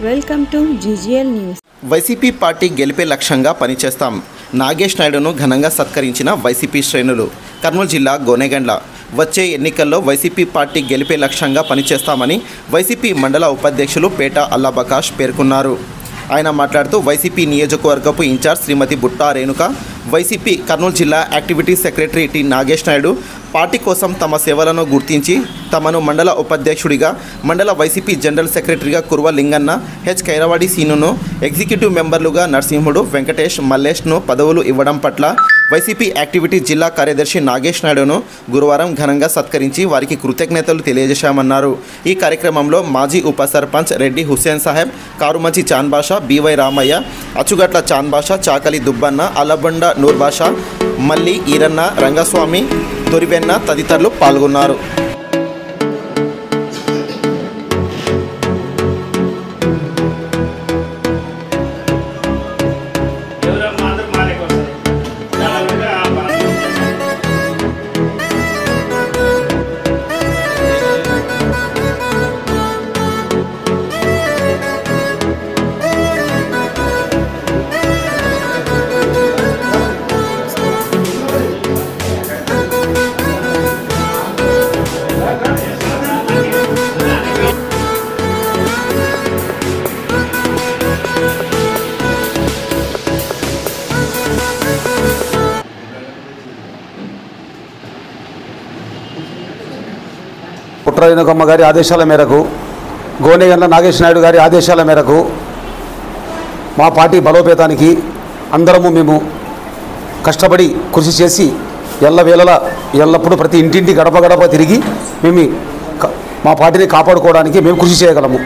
Welcome to GGL news. YCP party గెలిపే లక్ష్యంగా పనిచేస్తాం. నాగేష్ నాయుడును ఘనంగా సత్కరించిన వైసీపీ శ్రేణులు. కర్నూలు జిల్లా గోనెగండ్ల. వచ్చే ఎన్నికల్లో వైసీపీ పార్టీ గెలిపే లక్ష్యంగా పనిచేస్తామని వైసీపీ మండల ఉపాధ్యక్షులు పేట అల్లాబకాష్ పేర్కొన్నారు. ఆయన మాట్లాడుతూ వైసీపీ నియోజకవర్గపు ఇన్ఛార్జ్ శ్రీమతి బుట్టా రేణుక, వైసీపీ కర్నూలు జిల్లా activity secretary T Nagesh Naidu party కోసం తమ సేవలను గుర్తించి తమను మండల ఉపాధ్యక్షుడిగా, మండల వైసీపీ జనరల్ సెక్రటరీగా కుర్వ లింగన్న, హెచ్ కైరవాడి సీనును, ఎగ్జిక్యూటివ్ మెంబర్లుగా నరసింహుడు, వెంకటేష్, మల్లేష్ను పదవులు ఇవ్వడం పట్ల వైసీపీ యాక్టివిటీ జిల్లా కార్యదర్శి నాగేష్ నాయుడును గురువారం ఘనంగా సత్కరించి వారికి కృతజ్ఞతలు తెలియజేశామన్నారు. ఈ కార్యక్రమంలో మాజీ ఉప సర్పంచ్ రెడ్డి హుస్సేన్ సాహెబ్, కారుమంచి చాన్బాషా, బివై రామయ్య, అచ్చుగట్ల చాన్బాషా, చాకలి దుబ్బన్న, అల్లబండ నూర్బాషా, మల్లి ఈరన్న, రంగస్వామి, దొరివెన్న తదితరులు పాల్గొన్నారు. పుట్రరేణుకమ్మ గారి ఆదేశాల మేరకు, గోనెగండ్ల నాగేష్ నాయుడు గారి ఆదేశాల మేరకు మా పార్టీ బలోపేతానికి అందరము మేము కష్టపడి కృషి చేసి ఎల్లవేళలా ఎల్లప్పుడూ ప్రతి ఇంటింటి గడప గడప తిరిగి మేము మా పార్టీని కాపాడుకోవడానికి మేము కృషి చేయగలము.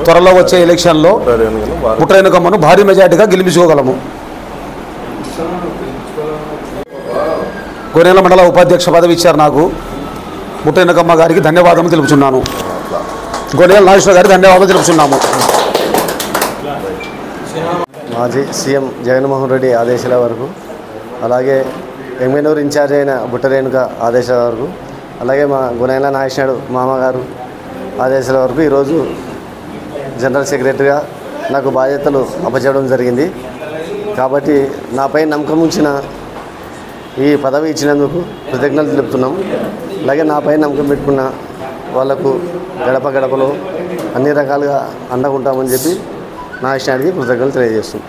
త్వరలో వచ్చే ఎలక్షన్లో పుట్రరేణుకమ్మను భారీ మెజార్టీగా గెలిపించుకోగలము. గోనెగండ్ల మండల ఉపాధ్యక్ష పదవి ఇచ్చారు నాకు. పుట్రరేణుకమ్మ గారికి ధన్యవాదాలు తెలుపుచున్నాను. గోనెగండ్ల నాగేశ్వర గారికి ధన్యవాదాలు తెలుపుచున్నాము. మాజీ సీఎం జగన్మోహన్ రెడ్డి ఆదేశాల వరకు, అలాగే ఎంగనూరు ఇన్ఛార్జ్ అయిన బుట్టరేణుక ఆదేశాల వరకు, అలాగే మా గోనెగండ్ల నాగేష్ నాయుడు మామగారు ఆదేశాల వరకు ఈరోజు జనరల్ సెక్రటరీగా నాకు బాధ్యతలు అప్పచెప్పడం జరిగింది. కాబట్టి నాపై నమ్మకం ఉంచిన ఈ పదవి ఇచ్చినందుకు కృతజ్ఞతలు తెలుపుతున్నాం. అలాగే నాపై నమ్మకం పెట్టుకున్న వాళ్లకు గడప గడపలో అన్ని రకాలుగా అండగా ఉంటామని చెప్పి నాగేష్ నాయుడికి కృతజ్ఞతలు తెలియజేస్తున్నాం.